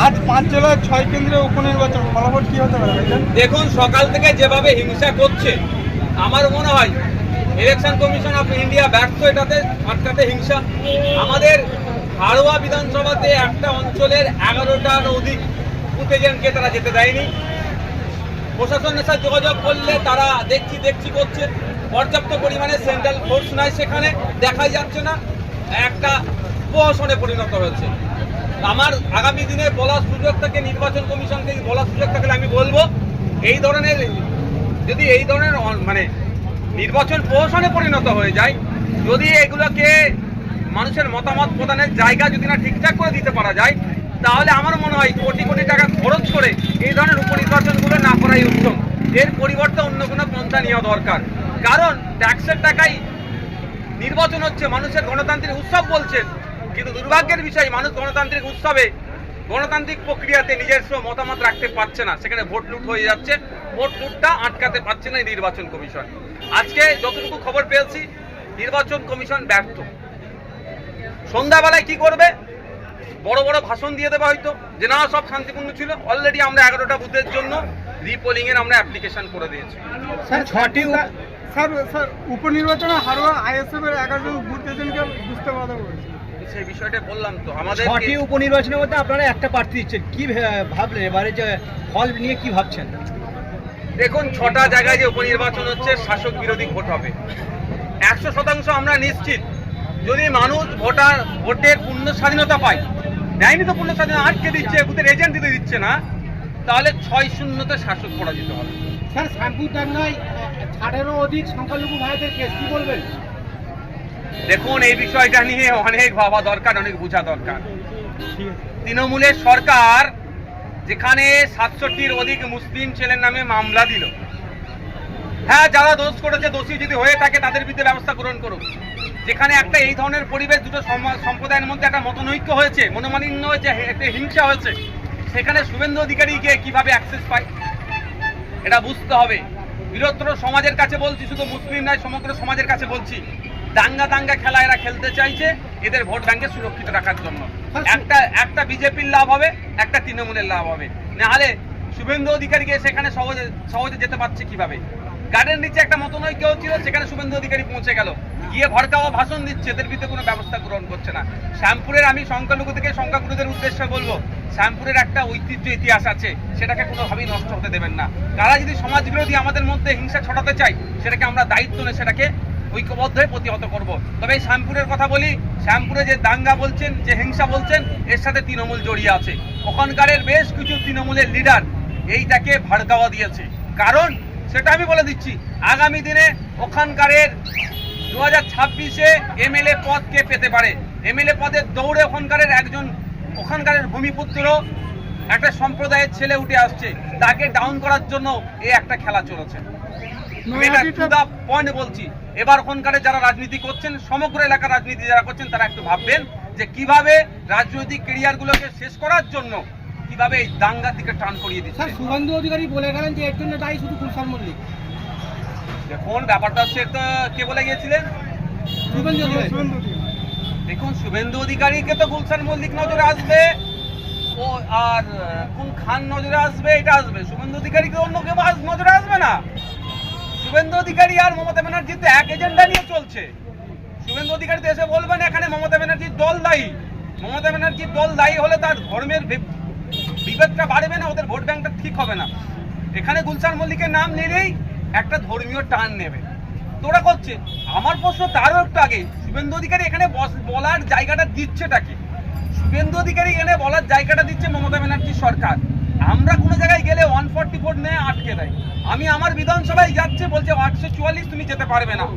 আজ 5 জেলায় 6 কেন্দ্রে উপনির্বাচন, ফলাফল কি হতে পারে? দেখুন, সকাল থেকে যেভাবে হিংসা করছে, আমার মনে হয় ইলেকশন কমিশন অফ ইন্ডিয়া ব্যর্থ এটাতে আটকাতে। হিংসা আমাদের হাড়োয়া বিধানসভাতে একটা অঞ্চলের 11টার অধিক বুথ এজেন্টকে তারা যেতে দেয়নি। প্রশাসনের সাথে যোগাযোগ করলে তারা দেখছি করছে। পর্যাপ্ত পরিমাণে সেন্ট্রাল ফোর্স নাই, সেখানে দেখাই যাচ্ছে না। একটা প্রহসনে পরিণত হয়েছে। আমার আগামী দিনে বলার সুযোগ থাকে, নির্বাচন কমিশনকে বলার সুযোগ থাকলে আমি বলবো, এই ধরনের মানে নির্বাচন প্রহসনে পরিণত হয়ে যায়, যদি এগুলোকে মানুষের মতামত প্রদানের জায়গা যদি না ঠিকঠাক করে দিতে পারা যায়, তাহলে আমার মনে হয় কোটি কোটি টাকা খরচ করে এই ধরনের উপনির্বাচনগুলো না করাই উত্তম। এর পরিবর্তে অন্য কোনো পন্থা নেওয়া দরকার। কারণ ট্যাক্সের টাকাই নির্বাচন হচ্ছে, মানুষের গণতান্ত্রিক উৎসব বলছেন, কিন্তু দুর্ভাগ্যের বিষয় মানুষ গণতান্ত্রিক উৎসবে গণতান্ত্রিক প্রক্রিয়াতে নিজস্ব মতামত রাখতে পারছে না। সেখানে ভোট লুট হয়ে যাচ্ছে। ভোট লুটটা আটকাতে পারছে না নির্বাচন কমিশন। আজকে যতটুকু খবর পেয়েছি, নির্বাচন কমিশন ব্যর্থ। সন্ধ্যাবেলায় কি করবে? বড় বড় ভাষণ দিয়ে দেবে হয়তো, যে না সব শান্তিপূর্ণ ছিল। অলরেডি আমরা 11টা বুথের জন্য রিপোলিং এর আমরা অ্যাপ্লিকেশন করে দিয়েছি। স্যার উপনির্বাচনে হারোয়া আইএসএফ এর 11 জন বুথ এজেন্টকে বুঝতে পারা গেছে। সেই বিষয়টা বললাম তো, আমাদের 6টি উপনির্বাচনের মধ্যে আপনারা একটা প্রার্থী দিচ্ছেন, কি ভাবলেন এবারে যে ফল নিয়ে কি ভাবছেন? দেখুন, 6টা জায়গায় যে উপনির্বাচন হচ্ছে, শাসক বিরোধী ভোট হবে। 100% আমরা নিশ্চিত, যদি মানুষ ভোটের পূর্ণ স্বাধীনতা পায়, দেয়নি তো পূর্ণ স্বাধীনতা, আটকে দিচ্ছে, বুথের এজেন্ট দিতে দিচ্ছে না, তাহলে 6-0-তে শাসক পরাজিত হবে। স্যার, শ্যামপুরডাঙ্গায় 18 অধিক সংখ্যালঘু ভাইদের কেস, কি বলবেন? দেখুন, এই বিষয়টা নিয়ে অনেক ভাবা দরকার, অনেক বোঝা দরকার। তৃণমূলের সরকার যেখানে 67টির অধিক মুসলিম ছেলের নামে মামলা দিল, হ্যাঁ, যারা দোষ করেছে, দোষী যদি হয়ে থাকে তাদের বিরুদ্ধে ব্যবস্থা গ্রহণ করুক। যেখানে একটা এই ধরনের পরিবেশ, দুটো সম্প্রদায়ের মধ্যে একটা মতনৈক্য হয়েছে, মনোমালিন্য হয়েছে, একটা হিংসা হয়েছে, সেখানে শুভেন্দু অধিকারীকে কিভাবে অ্যাক্সেস পায় এটা বুঝতে হবে। বৃহত্তর সমাজের কাছে বলছি, শুধু মুসলিম নয়, সমগ্র সমাজের কাছে বলছি, দাঙ্গা খেলা এরা খেলতে চাইছে এদের ভোট ব্যাংকে সুরক্ষিত রাখার জন্য। একটা বিজেপির লাভ হবে, একটা তৃণমূলের লাভ হবে। নাহলে শুভেন্দু অধিকারীকে সেখানে সহজে যেতে পারছে কিভাবে? গার্ডেন নিচে একটা মতনৈক্য হচ্ছিল, সেখানে শুভেন্দু অধিকারী পৌঁছে গেল, গিয়ে ভড়কাওয়া ভাষণ দিচ্ছে, এদের বিরুদ্ধে কোনো ব্যবস্থা গ্রহণ করছে না। শ্যামপুরের, আমি সংখ্যালঘু থেকে সংখ্যাগুরুদের উদ্দেশ্যে বলবো, শ্যামপুরের একটা ঐতিহ্য ইতিহাস আছে, সেটাকে কোনোভাবেই নষ্ট হতে দেবেন না। তারা যদি সমাজ বিরোধী আমাদের মধ্যে হিংসা ছড়াতে চায়, সেটাকে আমরা দায়িত্ব নিয়ে সেটাকে ঐক্যবদ্ধ হয়ে প্রতিহত করব। তবে এই শ্যামপুরের কথা বলি, শ্যামপুরে যে দাঙ্গা বলছেন, যে হিংসা বলছেন, এর সাথে তৃণমূল জড়িয়ে আছে। ওখানকারের বেশ কিছু তৃণমূলের লিডার এইটাকে ভড়কাওয়া দিয়েছে। কারণ সেটা আমি বলে দিচ্ছি, আগামী দিনে ওখানকারের 2026-এ এমএলএ পদ কে পেতে পারে, এমএলএ পদের দৌড়ে ওখানকারের ভূমিপুত্র একটা সম্প্রদায়ের ছেলে উঠে আসছে, তাকে ডাউন করার জন্য এই একটা খেলা চলেছে। পয়েন্ট বলছি, এবার ওখানকার যারা রাজনীতি করছেন, সমগ্র এলাকার রাজনীতি যারা করছেন, তারা একটু ভাববেন যে কিভাবে রাজনৈতিক ক্যারিয়ারগুলোকে শেষ করার জন্য কিভাবে এই দাঙ্গার দিকে টান করিয়ে দিচ্ছে। স্যার, শুভেন্দু অধিকারী বলে গেলেন যে এর জন্য দায়ী শুধু গুলশান মল্লিক। দেখুন, ব্যাপারটা হচ্ছে, তো কে বলে গিয়েছিলেন? শুভেন্দু অধিকারী। দেখুন, শুভেন্দু অধিকারীকে তো গুলশান মল্লিক নজরে আসবে, ও আর কোন খান নজরে আসবে, এটা আসবে। শুভেন্দু অধিকারীকে অন্য কেউ নজরে আসবে না। শুভেন্দু অধিকারী আর মমতা ব্যানার্জি তো এক এজেন্ডা নিয়ে চলছে। শুভেন্দু অধিকারী তো এসে বলবেন এখানে মমতা ব্যানার্জির দল দায়ী। মমতা ব্যানার্জির দল দায়ী হলে তার ধর্মের বিভেদটা বাড়বে না, ওদের ভোট ব্যাংকটা ঠিক হবে না। এখানে গুলশান মল্লিকের নাম নিলেই একটা ধর্মীয় টান নেবে, তোরা করছে। আমার প্রশ্ন তারও একটু আগে, শুভেন্দু অধিকারী এখানে বলার জায়গাটা দিচ্ছেটা কি? শুভেন্দু অধিকারী এখানে বলার জায়গাটা দিচ্ছে মমতা ব্যানার্জির সরকার। আমরা কোনো জায়গায় গেলে 144 নিয়ে আটকে দেয়। আমি আমার বিধানসভায় যাচ্ছে, বলছে 844 তুমি যেতে পারবে না,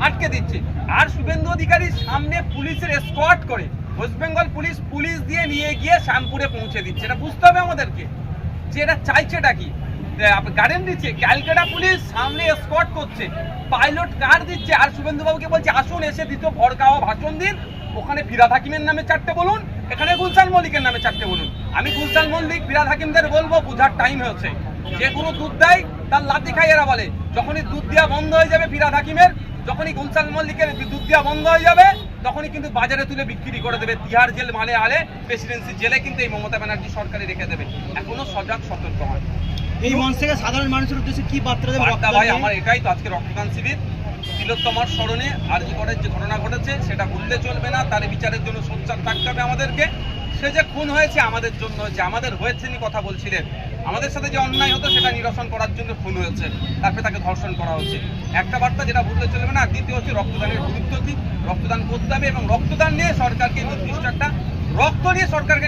আটকে দিচ্ছে। আর শুভেন্দু অধিকারীর সামনে পুলিশের এসকর্ট করে, ওয়েস্ট বেঙ্গল পুলিশ দিয়ে নিয়ে গিয়ে শ্যামপুরে পৌঁছে দিচ্ছে। এটা বুঝতে হবে আমাদেরকে যে এটা চাইছেটা কি। গার্ডেন দিচ্ছে, ক্যালকাটা পুলিশ সামনে এসকর্ট করছে, পাইলট কার দিচ্ছে, আর শুভেন্দুবাবুকে বলছে আসুন এসে দ্বিতীয় ভড়কাওয়া ভাষণ দিন। ওখানে ফিরাদ হাকিমের নামে 4টে বলুন, এখানে গুলশান মল্লিকের নামে 4টে বলুন। আমি গুলশান মল্লিক, ফিরাদ হাকিমদের বলবো, বুঝার টাইম হয়েছে। যে কোনো দুধ দেয় তার লাঠি খাই এরা বলে। যখনই দুধ দেওয়া বন্ধ হয়ে যাবে ফিরাদ হাকিমের, যখনই গুলশান মল্লিকের দুধ দেওয়া বন্ধ হয়ে যাবে, তখনই কিন্তু বাজারে তুলে বিক্রি করে দেবে। তিহার জেল মানে আলে প্রেসিডেন্সি জেলে কিন্তু এই মমতা ব্যানার্জি সরকারে রেখে দেবে। এখনো সজাগ সতর্ক হয়। এই মঞ্চ থেকে সাধারণ মানুষের উদ্দেশ্যে কি বার্তা দেবেন? বার্তা ভাই আমার এটাই তো, আজকে রক্তদান শিবির তিলোত্তমার স্মরণে আরজিকরের যে ঘটনা ঘটেছে সেটা ভুললে চলবে না, তার বিচারের জন্য সোচ্চার থাকতে হবে আমাদেরকে। সে যে খুন হয়েছে আমাদের জন্য, যে আমাদের হয়েছে নি কথা বলছিলেন, আমাদের সাথে যে অন্যায় হতো সেটা নিরসন করার জন্য খুন হয়েছে, তারপরে তাকে ধর্ষণ করা হচ্ছে। একটা বার্তা যেটা ভুললে চলবে না। দ্বিতীয় হচ্ছে রক্তদানের গুরুত্ব কি, রক্তদান করতে হবে এবং রক্তদান নিয়ে সরকারকে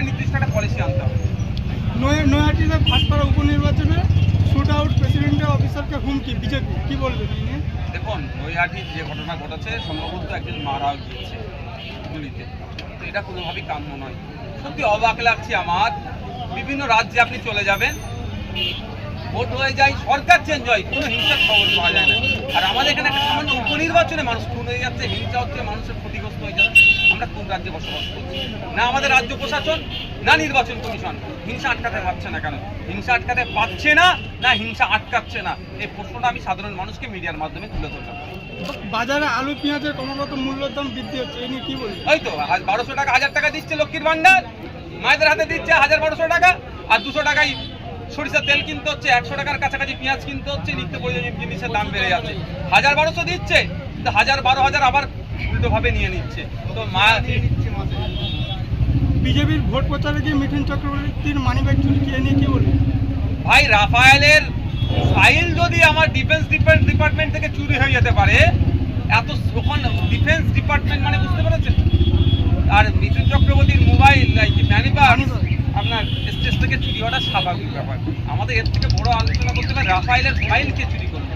নির্দিষ্ট একটা পলিসি আনতে হবে। নৈহাটিতে ভাটপাড়া উপনির্বাচনে শুট আউট প্রেসিডেন্টের অফিসারকে হুমকি, বিজেপি কি বলবেন এই নিয়ে? দেখুন, নৈহাটির যে ঘটনা ঘটেছে সম্ভবত একজন মারা গিয়েছে গুলিতে, তো এটা কোনোভাবেই কাম্য নয়। সত্যি অবাক লাগছে আমার। বিভিন্ন রাজ্যে আপনি চলে যাবেন, ভোট হয়ে যায়, সরকার চেঞ্জ হয়, কোনো হিংসার খবর পাওয়া যায় না। আর আমাদের এখানে একটা সামান্য উপনির্বাচনে মানুষ খুন হয়ে যাচ্ছে, হিংসা হচ্ছে, মানুষের ক্ষতিগ্রস্ত হয়ে যাচ্ছে। আমরা কোন রাজ্যে বসবাস করছি? না আমাদের রাজ্য প্রশাসন, না নির্বাচন কমিশন হিংসা আটকাতে পারছে না। কেন হিংসা আটকাতে পারছে না, না হিংসা আটকাচ্ছে না? এই প্রশ্নটা আমি সাধারণ মানুষকে মিডিয়ার মাধ্যমে তুলে ধরলাম। বাজারে আলু পেঁয়াজের ক্রমাগত মূল্যের দাম বৃদ্ধি হচ্ছে, এই নিয়ে কি বলবেন? ওই তো আজ 1200 টাকা 1000 টাকা দিচ্ছে লক্ষ্মীর ভান্ডার, মায়েদের হাতে দিচ্ছে 1000-1200 টাকা, আর 200 টাকায় সরিষার তেল কিনতে হচ্ছে, 100 টাকার কাছাকাছি পেঁয়াজ কিনতে হচ্ছে, নিত্য প্রয়োজনীয় জিনিসের দাম বেড়ে যাচ্ছে। 1000-1200 দিচ্ছে, কিন্তু 1000-12,000 আবার উল্টোভাবে নিয়ে নিচ্ছে। তো বিজেপির ভোট প্রচারে গিয়ে মিঠুন চক্রবর্তীর মানিব্যাগ চুরি, এ নিয়ে কি বলবেন? ভাই, রাফায়েলের ফাইল যদি আমার ডিফেন্স ডিপার্টমেন্ট থেকে চুরি হয়ে যেতে পারে, এত ওখান ডিফেন্স ডিপার্টমেন্ট মানে বুঝতে পেরেছেন? আর মিঠুন চক্রবর্তীর মোবাইল মানিব্যাগ আপনার স্টেজ থেকে চুরি হওয়াটা স্বাভাবিক ব্যাপার। আমাদের এর থেকে বড় আলোচনা করতে হবে রাফায়েলের ফাইল কে চুরি করলো,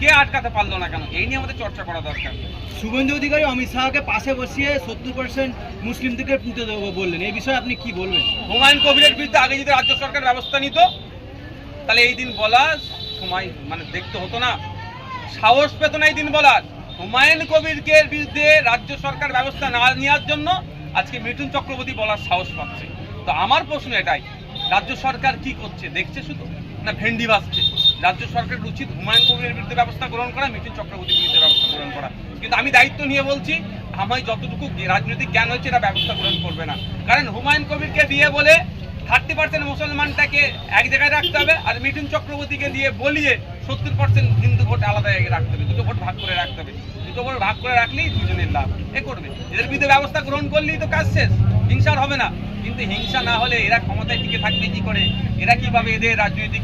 কে আটকাতে পারলো না কেন, এই নিয়ে আমাদের চর্চা করা দরকার। শুভেন্দু অধিকারী অমিত শাহকে পাশে বসিয়ে 70% মুসলিমদেরকে পুঁতে দেবো বললেন, এই বিষয়ে আপনি কি বলবেন? হুমায়ুন কবিরের বিরুদ্ধে আগে যদি রাজ্য সরকার ব্যবস্থা নিত, তাহলে এই দিন বলা সময় মানে দেখতে হতো না, সাহস পেত না এই দিন বলার। হুমায়ুন কবিরকে বিরুদ্ধে রাজ্য সরকার ব্যবস্থা না নেওয়ার জন্য আজকে মিঠুন চক্রবর্তী বলার সাহস পাচ্ছে। তো আমার প্রশ্ন এটাই, রাজ্য সরকার কি করছে? দেখছে শুধু, না ভেন্ডি বাজছে? রাজ্য সরকারের উচিত হুমায়ুন কবিরের বিরুদ্ধে ব্যবস্থা গ্রহণ করা, মিঠুন চক্রবর্তীর বিরুদ্ধে ব্যবস্থা গ্রহণ করা। কিন্তু আমি দায়িত্ব নিয়ে বলছি, আমার যতটুকু রাজনৈতিক জ্ঞান হচ্ছে এটা ব্যবস্থা গ্রহণ করবে না। কারণ হুমায়ুন কবিরকে দিয়ে বলে 30% মুসলমানটাকে এক জায়গায় রাখতে হবে, আর মিঠুন চক্রবর্তীকে দিয়ে বলিয়ে 70% হিন্দু ভোট আলাদা জায়গায় রাখতে হবে, দুটো ভোট ভাগ করে রাখতে হবে। দুটো ভোট ভাগ করে রাখলেই দুজনের লাভ। এ করবে, এদের বিরুদ্ধে ব্যবস্থা গ্রহণ করলেই তো কাজ শেষ, হিংসার হবে না। কিন্তু হিংসা না হলে এরা ক্ষমতায় টিকে থাকবে কি করে? এরা কিভাবে এদের রাজনৈতিক